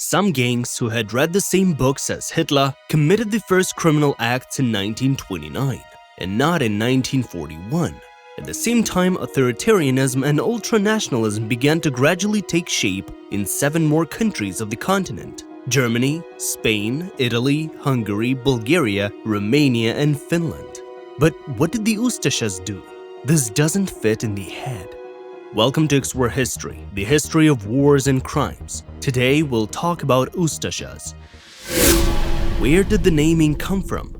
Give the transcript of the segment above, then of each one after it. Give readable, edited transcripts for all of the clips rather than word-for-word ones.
Some gangs who had read the same books as Hitler committed the first criminal acts in 1929, and not in 1941. At the same time, authoritarianism and ultranationalism began to gradually take shape in 7 more countries of the continent: Germany, Spain, Italy, Hungary, Bulgaria, Romania, and Finland. But what did the Ustashas do? This doesn't fit in the head. Welcome to Explore History, the history of wars and crimes. Today we'll talk about Ustashas. Where did the naming come from?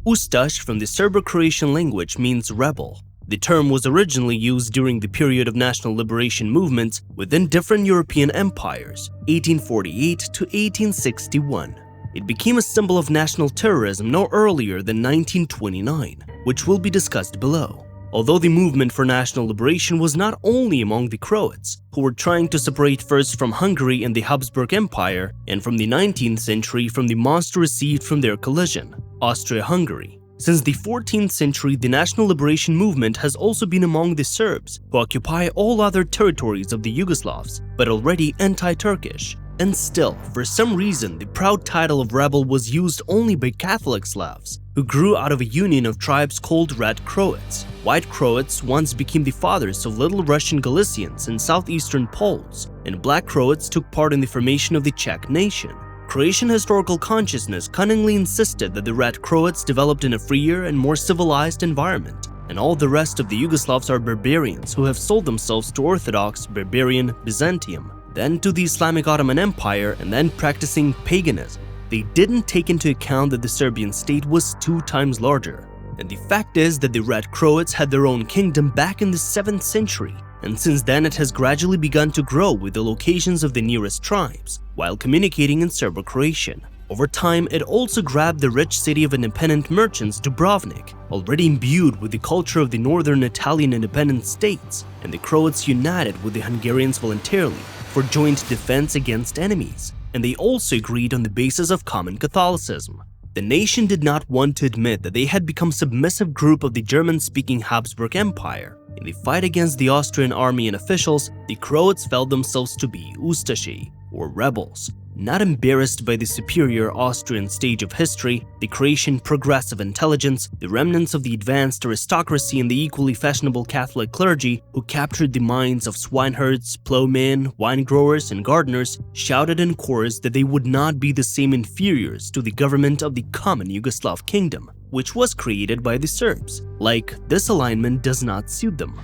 Ustash from the Serbo-Croatian language means rebel. The term was originally used during the period of national liberation movements within different European empires, 1848 to 1861. It became a symbol of national terrorism no earlier than 1929, which will be discussed below. Although the movement for national liberation was not only among the Croats, who were trying to separate first from Hungary and the Habsburg Empire, and from the 19th century from the monster received from their collision, Austria-Hungary. Since the 14th century, the national liberation movement has also been among the Serbs, who occupy all other territories of the Yugoslavs, but already anti-Turkish. And still, for some reason, the proud title of rebel was used only by Catholic Slavs, who grew out of a union of tribes called Red Croats. White Croats once became the fathers of Little Russian Galicians and southeastern Poles, and Black Croats took part in the formation of the Czech nation. Croatian historical consciousness cunningly insisted that the Red Croats developed in a freer and more civilized environment, and all the rest of the Yugoslavs are barbarians who have sold themselves to Orthodox, barbarian Byzantium, then to the Islamic Ottoman Empire, and then practicing paganism. They didn't take into account that the Serbian state was 2 times larger. And the fact is that the Red Croats had their own kingdom back in the 7th century, and since then it has gradually begun to grow with the locations of the nearest tribes, while communicating in Serbo-Croatian. Over time, it also grabbed the rich city of independent merchants Dubrovnik, already imbued with the culture of the northern Italian independent states, and the Croats united with the Hungarians voluntarily for joint defense against enemies, and they also agreed on the basis of common Catholicism. The nation did not want to admit that they had become a submissive group of the German-speaking Habsburg Empire. In the fight against the Austrian army and officials, the Croats felt themselves to be Ustashi, or rebels. Not embarrassed by the superior Austrian stage of history, the Croatian progressive intelligence, the remnants of the advanced aristocracy and the equally fashionable Catholic clergy who captured the minds of swineherds, plowmen, wine growers, and gardeners, shouted in chorus that they would not be the same inferiors to the government of the common Yugoslav kingdom, which was created by the Serbs. Like, this alignment does not suit them.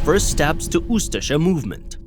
First steps to Ustasha movement.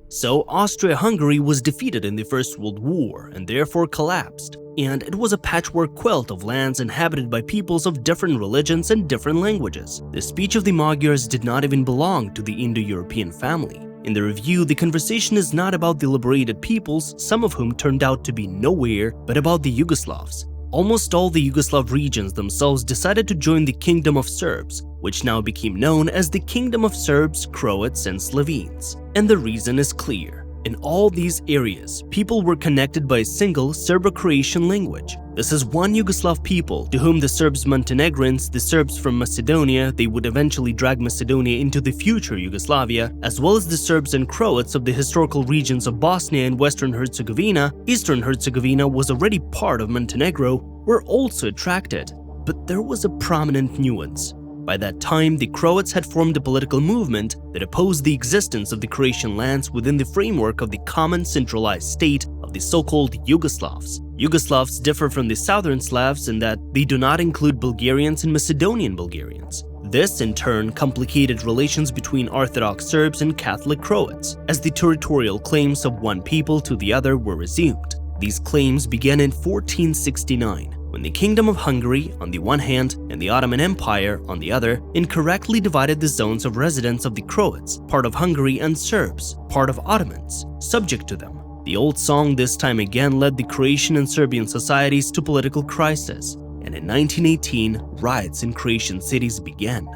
So, Austria-Hungary was defeated in the First World War and therefore collapsed, and it was a patchwork quilt of lands inhabited by peoples of different religions and different languages. The speech of the Magyars did not even belong to the Indo-European family. In the review, the conversation is not about the liberated peoples, some of whom turned out to be nowhere, but about the Yugoslavs. Almost all the Yugoslav regions themselves decided to join the Kingdom of Serbs, which now became known as the Kingdom of Serbs, Croats, and Slovenes. And the reason is clear. In all these areas, people were connected by a single Serbo-Croatian language. This is one Yugoslav people to whom the Serbs Montenegrins, the Serbs from Macedonia, they would eventually drag Macedonia into the future Yugoslavia, as well as the Serbs and Croats of the historical regions of Bosnia and Western Herzegovina. Eastern Herzegovina was already part of Montenegro, were also attracted. But there was a prominent nuance. By that time, the Croats had formed a political movement that opposed the existence of the Croatian lands within the framework of the common centralized state of the so-called Yugoslavs. Yugoslavs differ from the Southern Slavs in that they do not include Bulgarians and Macedonian Bulgarians. This, in turn, complicated relations between Orthodox Serbs and Catholic Croats, as the territorial claims of one people to the other were resumed. These claims began in 1469. When the Kingdom of Hungary, on the one hand, and the Ottoman Empire, on the other, incorrectly divided the zones of residence of the Croats, part of Hungary, and Serbs, part of Ottomans, subject to them. The old song this time again led the Croatian and Serbian societies to political crisis, and in 1918, riots in Croatian cities began.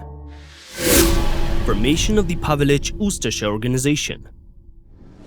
Formation of the Pavelic Ustasha organization.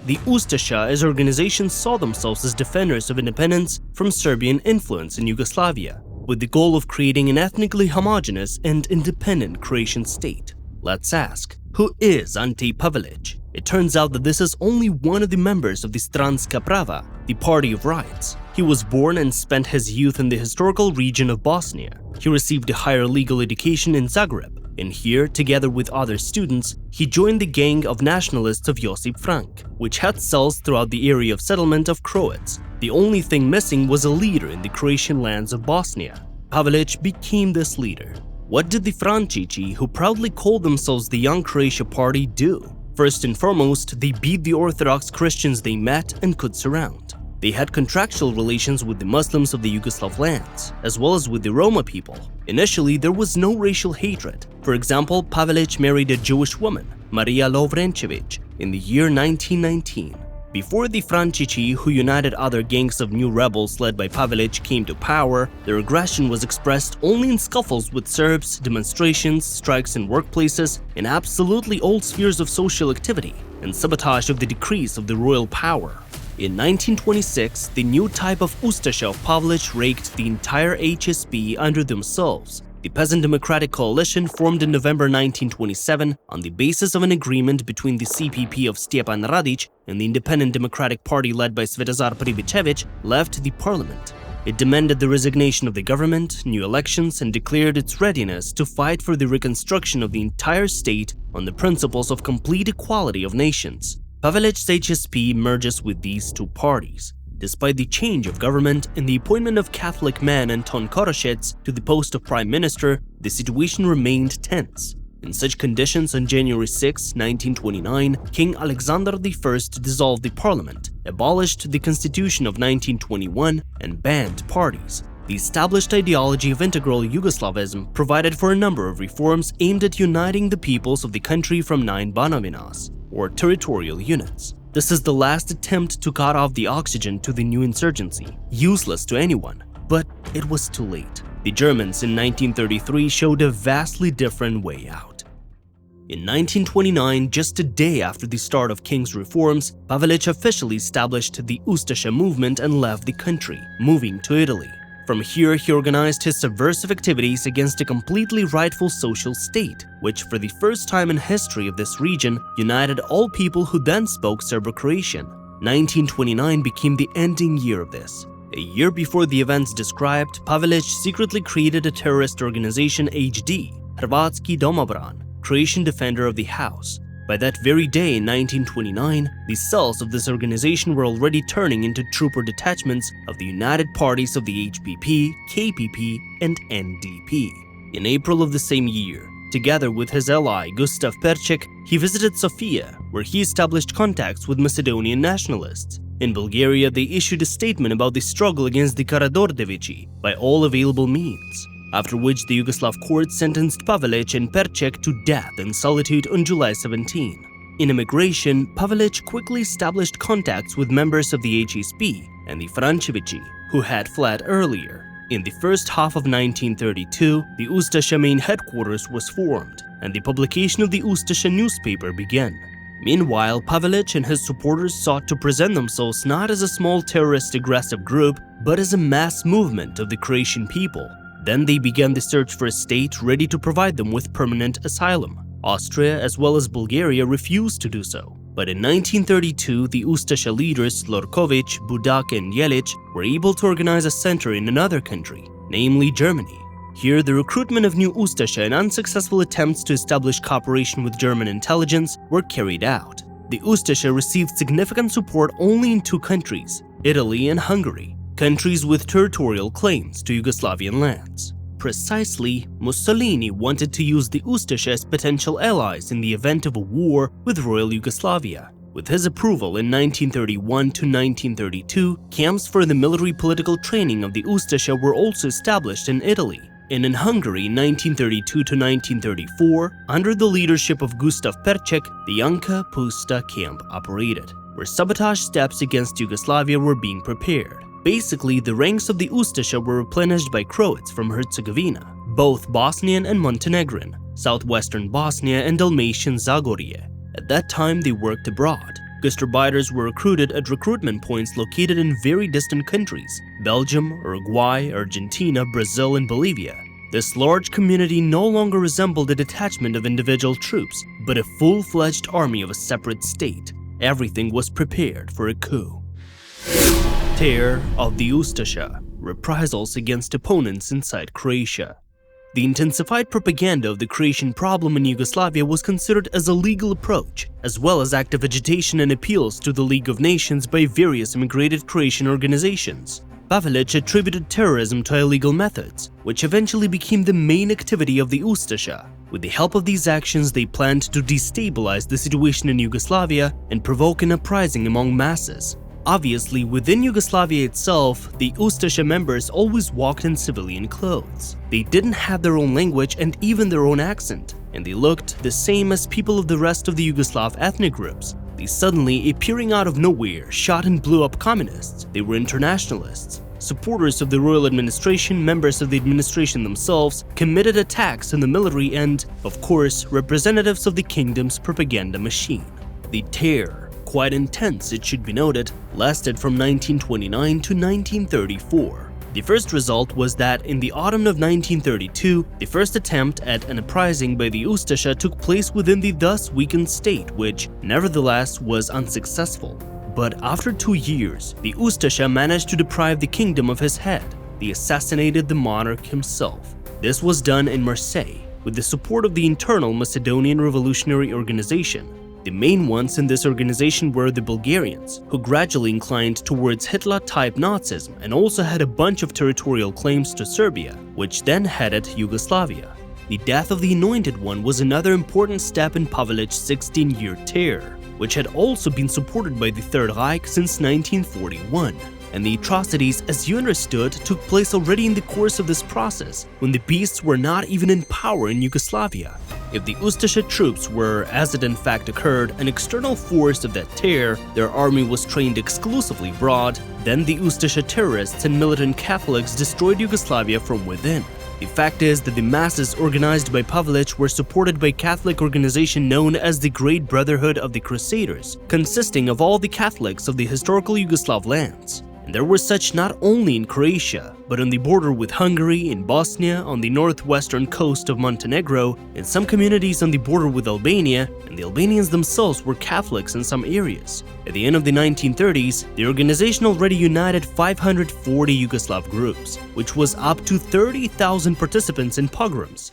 The Ustasha as organizations saw themselves as defenders of independence from Serbian influence in Yugoslavia, with the goal of creating an ethnically homogeneous and independent Croatian state. Let's ask, Who is Ante Pavelic? It turns out that this is only one of the members of the Stranska Prava, the Party of Rights. He was born and spent his youth in the historical region of Bosnia. He received a higher legal education in Zagreb, and here, together with other students, he joined the gang of nationalists of Josip Frank, which had cells throughout the area of settlement of Croats. The only thing missing was a leader in the Croatian lands of Bosnia. Pavelic became this leader. What did the Francici, who proudly called themselves the Young Croatia Party, do? First and foremost, they beat the Orthodox Christians they met and could surround. They had contractual relations with the Muslims of the Yugoslav lands, as well as with the Roma people. Initially, there was no racial hatred. For example, Pavelic married a Jewish woman, Maria Lovrencevic, in the year 1919. Before the Francici, who united other gangs of new rebels led by Pavelic, came to power, their aggression was expressed only in scuffles with Serbs, demonstrations, strikes in workplaces, in absolutely all spheres of social activity, and sabotage of the decrees of the royal power. In 1926, the new type of Ustasha of Pavelic raked the entire HSP under themselves. The Peasant Democratic Coalition, formed in November 1927 on the basis of an agreement between the CPP of Stjepan Radic and the Independent Democratic Party led by Svetozar Pribicevic, left the parliament. It demanded the resignation of the government, new elections, and declared its readiness to fight for the reconstruction of the entire state on the principles of complete equality of nations. Pavelic's HSP merges with these two parties. Despite the change of government and the appointment of Catholic man Anton Koroshets to the post of prime minister, the situation remained tense. In such conditions, on January 6, 1929, King Alexander I dissolved the parliament, abolished the constitution of 1921, and banned parties. The established ideology of integral Yugoslavism provided for a number of reforms aimed at uniting the peoples of the country from 9 Banovinas, or territorial units. This is the last attempt to cut off the oxygen to the new insurgency, useless to anyone, but it was too late. The Germans in 1933 showed a vastly different way out. In 1929, just a day after the start of King's reforms, Pavelic officially established the Ustasha movement and left the country, moving to Italy. From here, he organized his subversive activities against a completely rightful social state, which for the first time in history of this region, united all people who then spoke Serbo-Croatian. 1929 became the ending year of this. A year before the events described, Pavelic secretly created a terrorist organization HD, Hrvatski Domobran, Croatian Defender of the House. By that very day in 1929, the cells of this organization were already turning into trooper detachments of the United Parties of the HPP, KPP, and NDP. In April of the same year, together with his ally Gustav Perček, he visited Sofia, where he established contacts with Macedonian nationalists. In Bulgaria, they issued a statement about the struggle against the Karađorđevići by all available means, after which the Yugoslav court sentenced Pavelic and Perček to death in solitude on July 17. In emigration, Pavelic quickly established contacts with members of the HSP and the Francevici, who had fled earlier. In the first half of 1932, the Ustasha main headquarters was formed, and the publication of the Ustasha newspaper began. Meanwhile, Pavelic and his supporters sought to present themselves not as a small terrorist aggressive group, but as a mass movement of the Croatian people. Then they began the search for a state ready to provide them with permanent asylum. Austria, as well as Bulgaria, refused to do so. But in 1932, the Ustasha leaders Lorkovic, Budak, and Jelic were able to organize a center in another country, namely Germany. Here, the recruitment of new Ustasha and unsuccessful attempts to establish cooperation with German intelligence were carried out. The Ustasha received significant support only in two countries, Italy and Hungary, countries with territorial claims to Yugoslavian lands. Precisely, Mussolini wanted to use the Ustasha as potential allies in the event of a war with Royal Yugoslavia. With his approval in 1931 to 1932, camps for the military political training of the Ustasha were also established in Italy. And in Hungary, 1932 to 1934, under the leadership of Gustav Perček, the Janka Pusta camp operated, where sabotage steps against Yugoslavia were being prepared. Basically, the ranks of the Ustasha were replenished by Croats from Herzegovina, both Bosnian and Montenegrin, southwestern Bosnia and Dalmatian Zagorje. At that time, they worked abroad. Gastarbeiters were recruited at recruitment points located in very distant countries: Belgium, Uruguay, Argentina, Brazil, and Bolivia. This large community no longer resembled a detachment of individual troops, but a full-fledged army of a separate state. Everything was prepared for a coup. Tear of the Ustasha, reprisals against opponents inside Croatia. The intensified propaganda of the Croatian problem in Yugoslavia was considered as a legal approach, as well as active agitation and appeals to the League of Nations by various immigrated Croatian organizations. Pavelic attributed terrorism to illegal methods, which eventually became the main activity of the Ustasha. With the help of these actions, they planned to destabilize the situation in Yugoslavia and provoke an uprising among masses. Obviously, within Yugoslavia itself, the Ustasha members always walked in civilian clothes. They didn't have their own language and even their own accent, and they looked the same as people of the rest of the Yugoslav ethnic groups. They suddenly, appearing out of nowhere, shot and blew up communists. They were internationalists, supporters of the royal administration, members of the administration themselves, committed attacks on the military and, of course, representatives of the kingdom's propaganda machine. The terror, quite intense it should be noted, lasted from 1929 to 1934. The first result was that in the autumn of 1932, the first attempt at an uprising by the Ustasha took place within the thus weakened state, which, nevertheless, was unsuccessful. But after 2 years, the Ustasha managed to deprive the kingdom of his head. They assassinated the monarch himself. This was done in Marseille, with the support of the internal Macedonian Revolutionary Organization. The main ones in this organization were the Bulgarians, who gradually inclined towards Hitler-type Nazism and also had a bunch of territorial claims to Serbia, which then headed Yugoslavia. The death of the Anointed One was another important step in Pavelic's 16-year terror, which had also been supported by the Third Reich since 1941. And the atrocities, as you understood, took place already in the course of this process, when the beasts were not even in power in Yugoslavia. If the Ustasha troops were, as it in fact occurred, an external force of that terror, their army was trained exclusively abroad, then the Ustasha terrorists and militant Catholics destroyed Yugoslavia from within. The fact is that the masses organized by Pavelic were supported by a Catholic organization known as the Great Brotherhood of the Crusaders, consisting of all the Catholics of the historical Yugoslav lands. And there were such not only in Croatia, but on the border with Hungary, in Bosnia, on the northwestern coast of Montenegro, in some communities on the border with Albania, and the Albanians themselves were Catholics in some areas. At the end of the 1930s, the organization already united 540 Yugoslav groups, which was up to 30,000 participants in pogroms.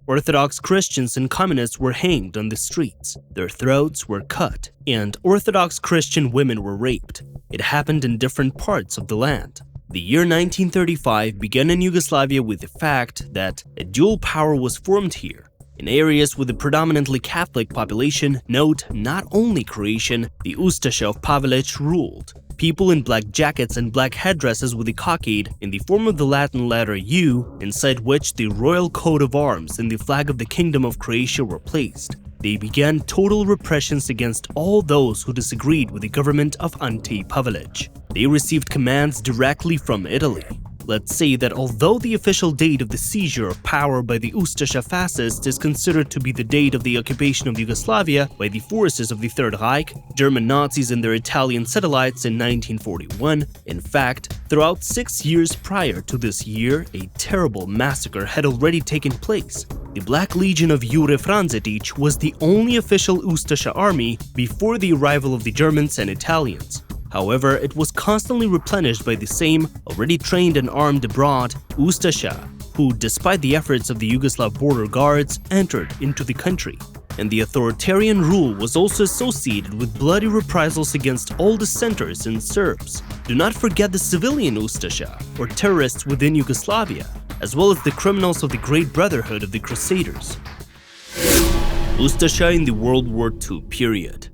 Orthodox Christians and communists were hanged on the streets, their throats were cut, and Orthodox Christian women were raped. It happened in different parts of the land. The year 1935 began in Yugoslavia with the fact that a dual power was formed here. In areas with a predominantly Catholic population, note not only Croatian, the Ustasha of Pavelic ruled. People in black jackets and black headdresses with a cockade in the form of the Latin letter U, inside which the royal coat of arms and the flag of the Kingdom of Croatia were placed. They began total repressions against all those who disagreed with the government of Ante Pavelic. They received commands directly from Italy. Let's say that although the official date of the seizure of power by the Ustasha fascists is considered to be the date of the occupation of Yugoslavia by the forces of the Third Reich, German Nazis and their Italian satellites in 1941, in fact, throughout 6 years prior to this year, a terrible massacre had already taken place. The Black Legion of Jure Franzetic was the only official Ustasha army before the arrival of the Germans and Italians. However, it was constantly replenished by the same, already trained and armed abroad, Ustasha, who, despite the efforts of the Yugoslav border guards, entered into the country. And the authoritarian rule was also associated with bloody reprisals against all dissenters and Serbs. Do not forget the civilian Ustasha, or terrorists within Yugoslavia, as well as the criminals of the Great Brotherhood of the Crusaders. Ustasha in the World War II period.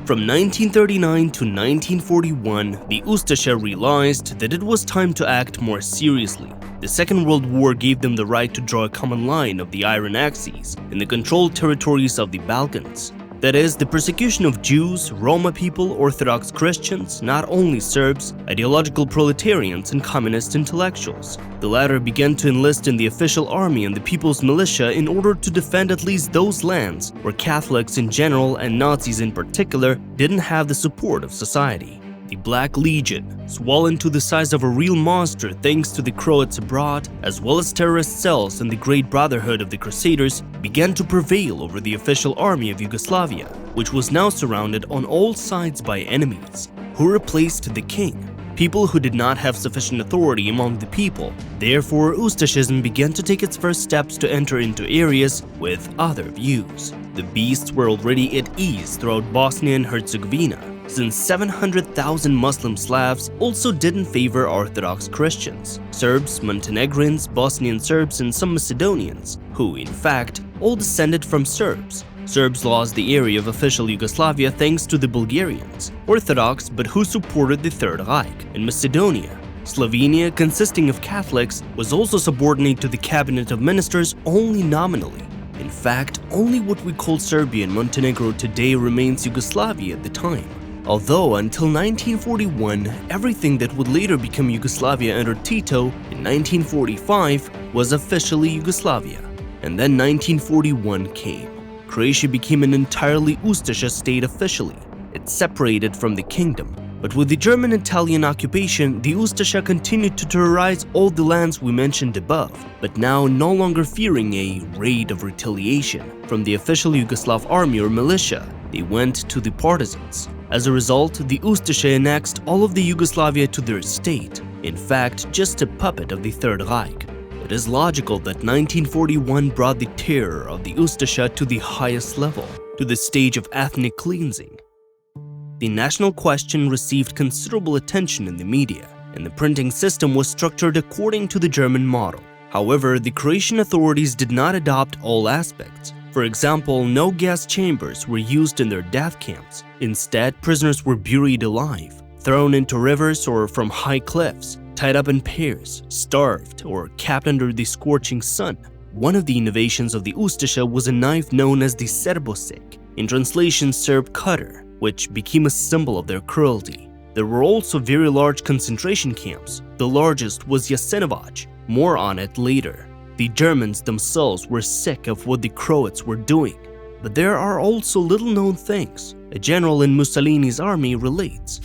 From 1939 to 1941, the Ustasha realized that it was time to act more seriously. The Second World War gave them the right to draw a common line of the Iron Axis in the controlled territories of the Balkans. That is, the persecution of Jews, Roma people, Orthodox Christians, not only Serbs, ideological proletarians, and communist intellectuals. The latter began to enlist in the official army and the people's militia in order to defend at least those lands where Catholics in general and Nazis in particular didn't have the support of society. The Black Legion, swollen to the size of a real monster thanks to the Croats abroad, as well as terrorist cells and the Great Brotherhood of the Crusaders, began to prevail over the official army of Yugoslavia, which was now surrounded on all sides by enemies. Who replaced the king? People who did not have sufficient authority among the people. Therefore, Ustashism began to take its first steps to enter into areas with other views. The beasts were already at ease throughout Bosnia and Herzegovina, since 700,000 Muslim Slavs also didn't favor Orthodox Christians, Serbs, Montenegrins, Bosnian Serbs, and some Macedonians, who, in fact, all descended from Serbs. Serbs lost the area of official Yugoslavia thanks to the Bulgarians, Orthodox but who supported the Third Reich, and Macedonia. Slovenia, consisting of Catholics, was also subordinate to the cabinet of ministers only nominally. In fact, only what we call Serbia and Montenegro today remains Yugoslavia at the time. Although until 1941, everything that would later become Yugoslavia under Tito in 1945 was officially Yugoslavia. And then 1941 came. Croatia became an entirely Ustasha state officially. It separated from the kingdom. But with the German-Italian occupation, the Ustasha continued to terrorize all the lands we mentioned above, but now no longer fearing a raid of retaliation from the official Yugoslav army or militia. They went to the partisans. As a result, the Ustasha annexed all of the Yugoslavia to their state, in fact, just a puppet of the Third Reich. It is logical that 1941 brought the terror of the Ustasha to the highest level, to the stage of ethnic cleansing. The national question received considerable attention in the media, and the printing system was structured according to the German model. However, the Croatian authorities did not adopt all aspects. For example, no gas chambers were used in their death camps. Instead, prisoners were buried alive, thrown into rivers or from high cliffs, tied up in pairs, starved, or kept under the scorching sun. One of the innovations of the Ustasha was a knife known as the serbosek, in translation Serb cutter, which became a symbol of their cruelty. There were also very large concentration camps. The largest was Jasenovac. More on it later. The Germans themselves were sick of what the Croats were doing. But there are also little-known things. A general in Mussolini's army relates.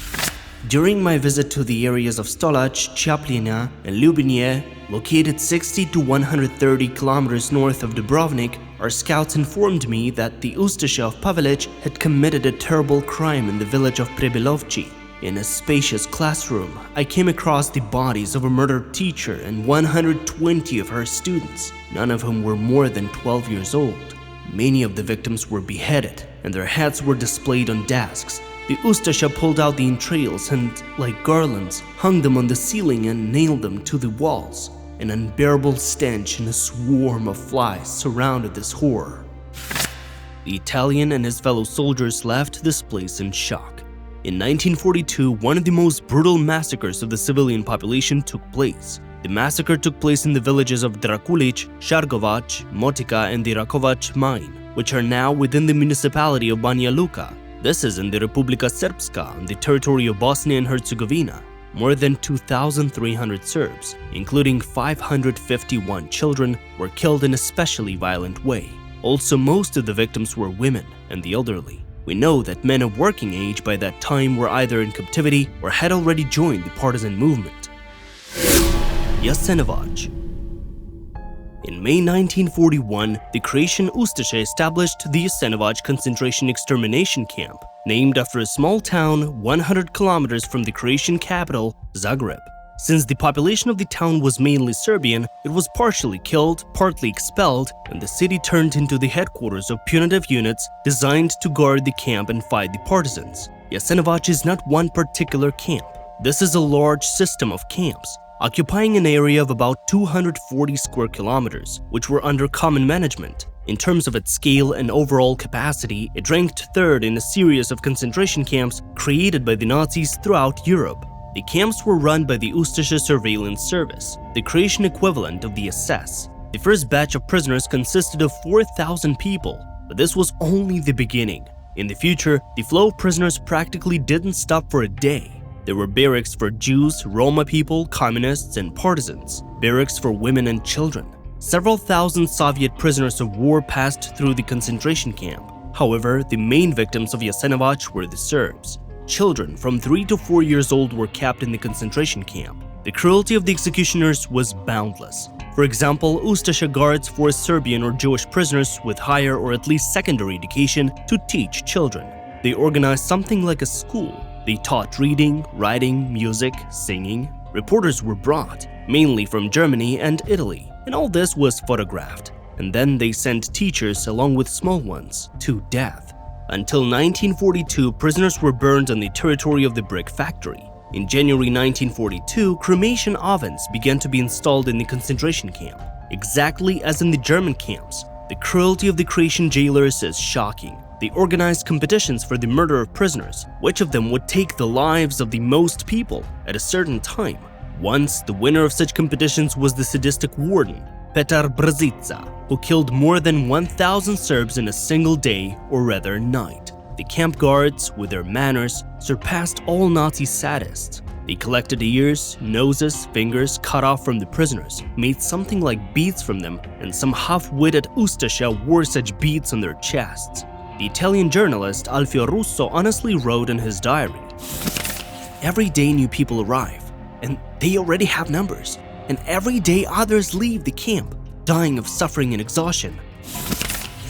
During my visit to the areas of Stolac, Chaplina, and Ljubinje, located 60 to 130 kilometers north of Dubrovnik, our scouts informed me that the Ustasha of Pavelic had committed a terrible crime in the village of Prebilovci. In a spacious classroom, I came across the bodies of a murdered teacher and 120 of her students, none of whom were more than 12 years old. Many of the victims were beheaded, and their heads were displayed on desks. The Ustasha pulled out the entrails and, like garlands, hung them on the ceiling and nailed them to the walls. An unbearable stench and a swarm of flies surrounded this horror. The Italian and his fellow soldiers left this place in shock. In 1942, one of the most brutal massacres of the civilian population took place. The massacre took place in the villages of Drakulic, Shargovac, Motika, and the Rakovac mine, which are now within the municipality of Banja Luka. This is in the Republika Srpska, on the territory of Bosnia and Herzegovina. More than 2,300 Serbs, including 551 children, were killed in a especially violent way. Also, most of the victims were women and the elderly. We know that men of working age by that time were either in captivity or had already joined the partisan movement. Jasenovac. In May 1941, the Croatian Ustasha established the Jasenovac concentration extermination camp, named after a small town 100 kilometers from the Croatian capital, Zagreb. Since the population of the town was mainly Serbian, it was partially killed, partly expelled, and the city turned into the headquarters of punitive units designed to guard the camp and fight the partisans. Jasenovac is not one particular camp. This is a large system of camps, occupying an area of about 240 square kilometers, which were under common management. In terms of its scale and overall capacity, it ranked third in a series of concentration camps created by the Nazis throughout Europe. The camps were run by the Ustasha Surveillance Service, the Croatian equivalent of the SS. The first batch of prisoners consisted of 4,000 people, but this was only the beginning. In the future, the flow of prisoners practically didn't stop for a day. There were barracks for Jews, Roma people, communists, and partisans, barracks for women and children. Several thousand Soviet prisoners of war passed through the concentration camp. However, the main victims of Jasenovac were the Serbs. Children from 3 to 4 years old were kept in the concentration camp. The cruelty of the executioners was boundless. For example, Ustasha guards forced Serbian or Jewish prisoners with higher or at least secondary education to teach children. They organized something like a school. They taught reading, writing, music, singing. Reporters were brought, mainly from Germany and Italy, and all this was photographed. And then they sent teachers along with small ones to death. Until 1942, prisoners were burned on the territory of the brick factory. In January 1942, cremation ovens began to be installed in the concentration camp. Exactly as in the German camps, the cruelty of the Croatian jailers is shocking. They organized competitions for the murder of prisoners, which of them would take the lives of the most people at a certain time. Once, the winner of such competitions was the sadistic warden, Petar Brzica, who killed more than 1,000 Serbs in a single day, or rather night. The camp guards, with their manners, surpassed all Nazi sadists. They collected ears, noses, fingers cut off from the prisoners, made something like beads from them, and some half-witted Ustasha wore such beads on their chests. The Italian journalist Alfio Russo honestly wrote in his diary, "Every day new people arrive, and they already have numbers, and every day others leave the camp, dying of suffering and exhaustion."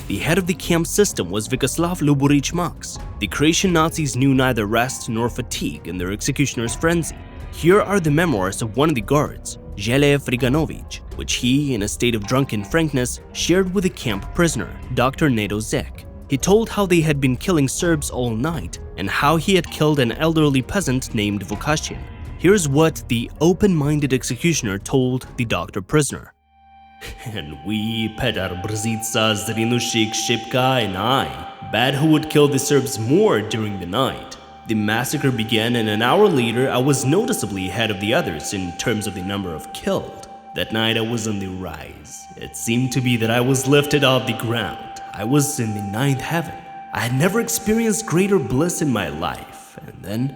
The head of the camp system was Vyacheslav Luburic Max. The Croatian Nazis knew neither rest nor fatigue in their executioner's frenzy. Here are the memoirs of one of the guards, Jelej Friganovic, which he, in a state of drunken frankness, shared with a camp prisoner, Dr. Nedo Zek. He told how they had been killing Serbs all night and how he had killed an elderly peasant named Vukasin. Here's what the open-minded executioner told the doctor prisoner. "And we, Petar Brzica, Zrinushik, Shipka, and I, bet who would kill the Serbs more during the night. The massacre began, and an hour later I was noticeably ahead of the others in terms of the number of killed. That night I was on the rise. It seemed to be that I was lifted off the ground. I was in the ninth heaven. I had never experienced greater bliss in my life. And then,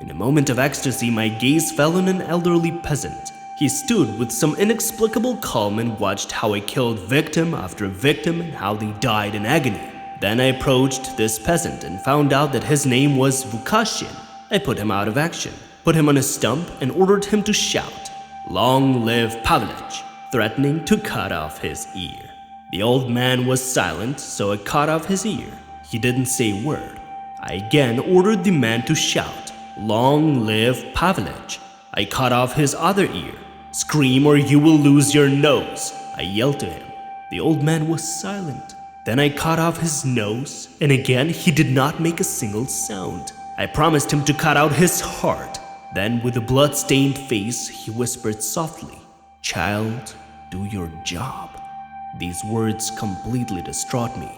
in a moment of ecstasy, my gaze fell on an elderly peasant. He stood with some inexplicable calm and watched how I killed victim after victim and how they died in agony. Then I approached this peasant and found out that his name was Vukasin. I put him out of action, put him on a stump, and ordered him to shout, 'Long live Pavelic,' threatening to cut off his ear. The old man was silent, so I cut off his ear. He didn't say a word. I again ordered the man to shout, 'Long live Pavelic.' I cut off his other ear. 'Scream or you will lose your nose,' I yelled to him. The old man was silent. Then I cut off his nose, and again he did not make a single sound. I promised him to cut out his heart. Then, with a blood-stained face, he whispered softly, 'Child, do your job.' These words completely distraught me.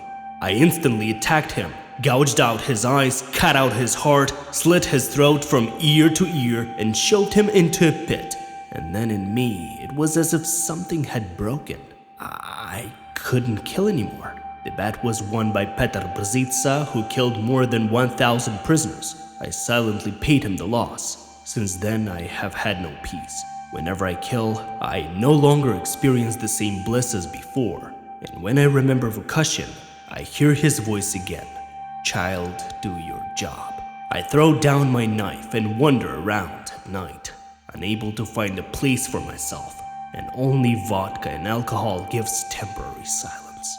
I instantly attacked him, gouged out his eyes, cut out his heart, slit his throat from ear to ear, and shoved him into a pit. And then in me, it was as if something had broken. I couldn't kill anymore. The bet was won by Petar Brzica, who killed more than 1,000 prisoners. I silently paid him the loss. Since then, I have had no peace. Whenever I kill, I no longer experience the same bliss as before. And when I remember Vukasin, I hear his voice again. 'Child, do your job.' I throw down my knife and wander around at night, unable to find a place for myself, and only vodka and alcohol gives temporary silence."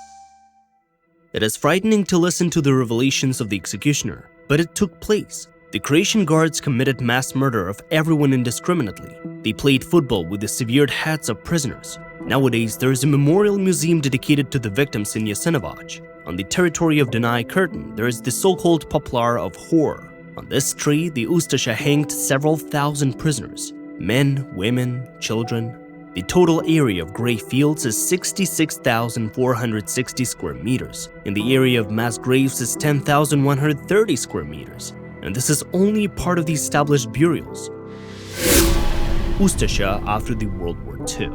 It is frightening to listen to the revelations of the executioner, but it took place. The Croatian guards committed mass murder of everyone indiscriminately. They played football with the severed heads of prisoners. Nowadays, there is a memorial museum dedicated to the victims in Jasenovac. On the territory of Danai Curtain, there is the so-called Poplar of Horror. On this tree, the Ustasha hanged several thousand prisoners, men, women, children. The total area of grey fields is 66,460 square meters, and the area of mass graves is 10,130 square meters. And this is only part of the established burials. Ustasha after the World War II.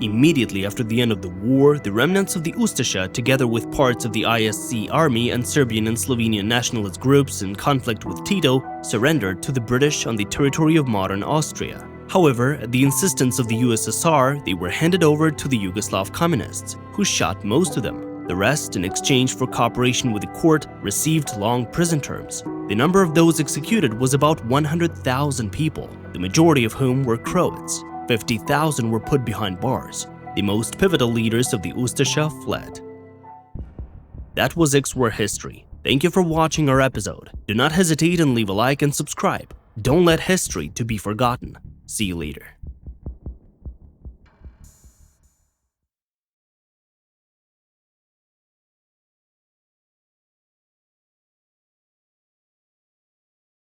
Immediately after the end of the war, the remnants of the Ustasha, together with parts of the ISC army and Serbian and Slovenian nationalist groups in conflict with Tito, surrendered to the British on the territory of modern Austria. However, at the insistence of the USSR, they were handed over to the Yugoslav communists, who shot most of them. The rest, in exchange for cooperation with the court, received long prison terms. The number of those executed was about 100,000 people, the majority of whom were Croats. 50,000 were put behind bars. The most pivotal leaders of the Ustasha fled. That was ex-war history. Thank you for watching our episode. Do not hesitate and leave a like and subscribe. Don't let history to be forgotten. See you later.